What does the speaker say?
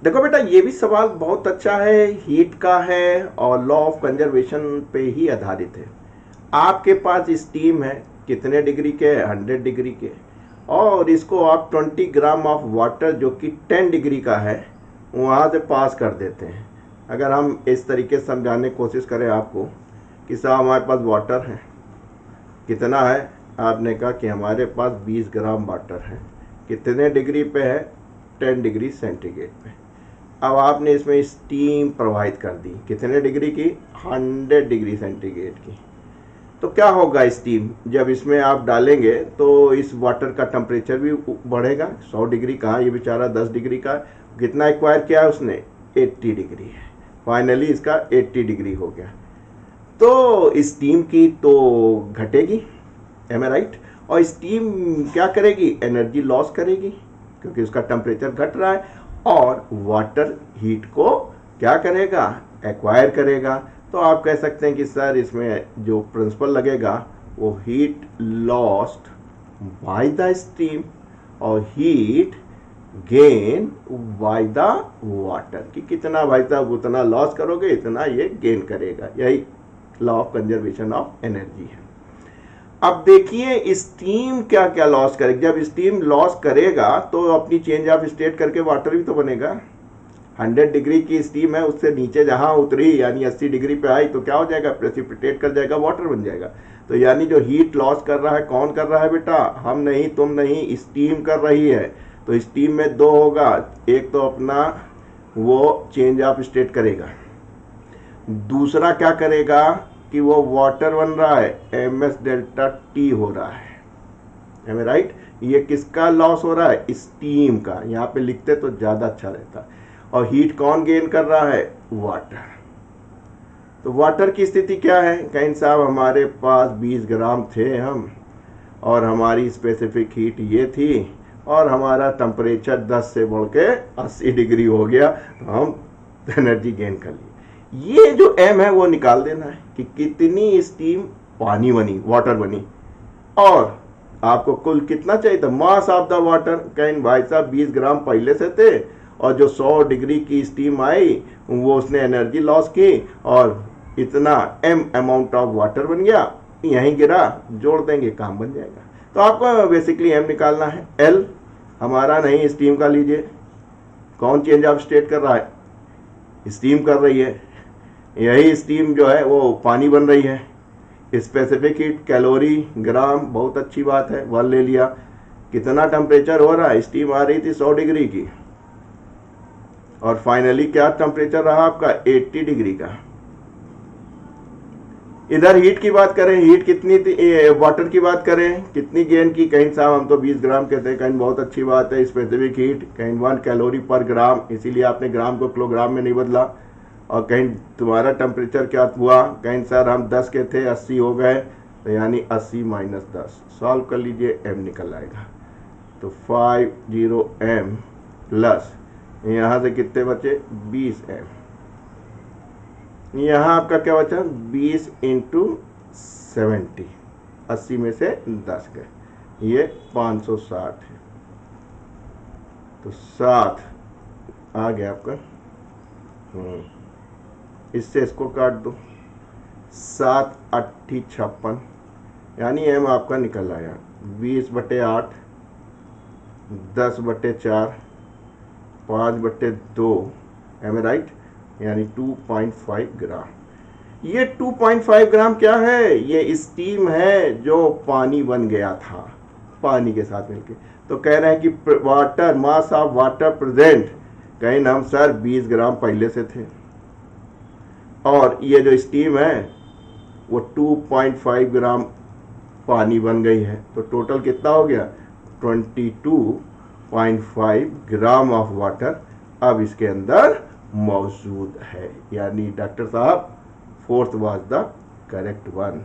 देखो बेटा, ये भी सवाल बहुत अच्छा है, हीट का है और लॉ ऑफ कंजर्वेशन पे ही आधारित है। आपके पास स्टीम है, कितने डिग्री के? 100 डिग्री के। और इसको आप 20 ग्राम ऑफ वाटर जो कि 10 डिग्री का है वहाँ से पास कर देते हैं। अगर हम इस तरीके से समझाने की कोशिश करें आपको कि साहब हमारे पास वाटर है, कितना है? आपने कहा कि हमारे पास 20 ग्राम वाटर है, कितने डिग्री पे है? 10 डिग्री सेंटीग्रेड पे। अब आपने इसमें स्टीम प्रवाहित कर दी, कितने डिग्री की? 100 डिग्री सेंटीग्रेड की। तो क्या होगा? स्टीम जब इसमें आप डालेंगे तो इस वाटर का टेम्परेचर भी बढ़ेगा। 100 डिग्री कहाँ, ये बेचारा 10 डिग्री का। कितना एक्वायर किया है उसने? 80 डिग्री है। फाइनली इसका 80 डिग्री हो गया। तो स्टीम की तो घटेगी, एम आई राइट? और स्टीम क्या करेगी? एनर्जी लॉस करेगी, क्योंकि उसका टेम्परेचर घट रहा है। और वाटर हीट को क्या करेगा? एक्वायर करेगा। तो आप कह सकते हैं कि सर इसमें जो प्रिंसिपल लगेगा वो heat lost by the steam और heat gain by the water, कि कितना भाई साहब उतना लॉस करोगे इतना ये गेन करेगा। यही law of conservation of energy है। अब देखिए स्टीम क्या क्या लॉस करेगी। जब स्टीम लॉस करेगा तो अपनी चेंज ऑफ स्टेट करके वाटर भी तो बनेगा। 100 डिग्री की स्टीम है, उससे नीचे जहां उतरी यानी 80 डिग्री पे आई तो क्या हो जाएगा? प्रेसिपिटेट कर जाएगा, वाटर बन जाएगा। तो यानी जो हीट लॉस कर रहा है कौन कर रहा है बेटा? हम नहीं, तुम नहीं, स्टीम कर रही है। तो स्टीम में दो होगा, एक तो अपना वो चेंज ऑफ स्टेट करेगा, दूसरा क्या करेगा कि वो वाटर बन रहा है, एम एस डेल्टा टी हो रहा है। एम आई राइट? ये किसका लॉस हो रहा है? स्टीम का। यहाँ पे लिखते तो ज़्यादा अच्छा रहता। और हीट कौन गेन कर रहा है? वाटर। तो वाटर की स्थिति क्या है? कहीं साहब हमारे पास 20 ग्राम थे हम, और हमारी स्पेसिफिक हीट ये थी, और हमारा टेम्परेचर 10 से बढ़ के 80 डिग्री हो गया, तो हम एनर्जी गेन कर लिए। ये जो एम है वो निकाल देना है कि कितनी स्टीम पानी बनी, वाटर बनी, और आपको कुल कितना चाहिए था? Mass of the water. कहीं भाई साहब 20 ग्राम पहले से थे, और जो 100 डिग्री की स्टीम आई वो उसने एनर्जी लॉस की, और इतना एम अमाउंट ऑफ वाटर बन गया, यहीं गिरा, जोड़ देंगे काम बन जाएगा। तो आपको बेसिकली एम निकालना है। एल हमारा नहीं, स्टीम का लीजिए। कौन चेंज ऑफ स्टेट कर रहा है? स्टीम कर रही है। यही स्टीम जो है वो पानी बन रही है। स्पेसिफिक हीट कैलोरी ग्राम, बहुत अच्छी बात है, 1 ले लिया। कितना टेम्परेचर हो रहा है? स्टीम आ रही थी 100 डिग्री की, और फाइनली क्या टेम्परेचर रहा आपका? 80 डिग्री का। इधर हीट की बात करें, हीट कितनी थी? वाटर की बात करें, कितनी गेन की? कहीं साहब हम तो 20 ग्राम कहते हैं, कहीं बहुत अच्छी बात है स्पेसिफिक हीट, कहीं 1 कैलोरी पर ग्राम, इसीलिए आपने ग्राम को किलोग्राम में नहीं बदला। और कहीं तुम्हारा टेम्परेचर क्या हुआ? कहीं सर हम 10 के थे 80 हो गए, तो यानी 80 माइनस 10, सॉल्व कर लीजिए, एम निकल आएगा। तो 50 एम प्लस यहाँ से कितने बचे? 20 एम। यहाँ आपका क्या बचा? 20 इंटू 70, 80 में से 10 गए, ये 560 है। तो 7 आ गया आपका। इससे इसको काट दो, 7 8 56, यानी एम आपका निकल आया 20/8, 10/4, 5/2, एम राइट? यानी 2.5 ग्राम। ये 2.5 ग्राम क्या है? ये स्टीम है जो पानी बन गया था पानी के साथ मिलके। तो कह रहे हैं कि water mass of water present, कहीं हम सर 20 ग्राम पहले से थे, और ये जो स्टीम है वो 2.5 ग्राम पानी बन गई है। तो टोटल कितना हो गया? 22.5 ग्राम ऑफ वाटर अब इसके अंदर मौजूद है। यानी डॉक्टर साहब 4th was the correct one.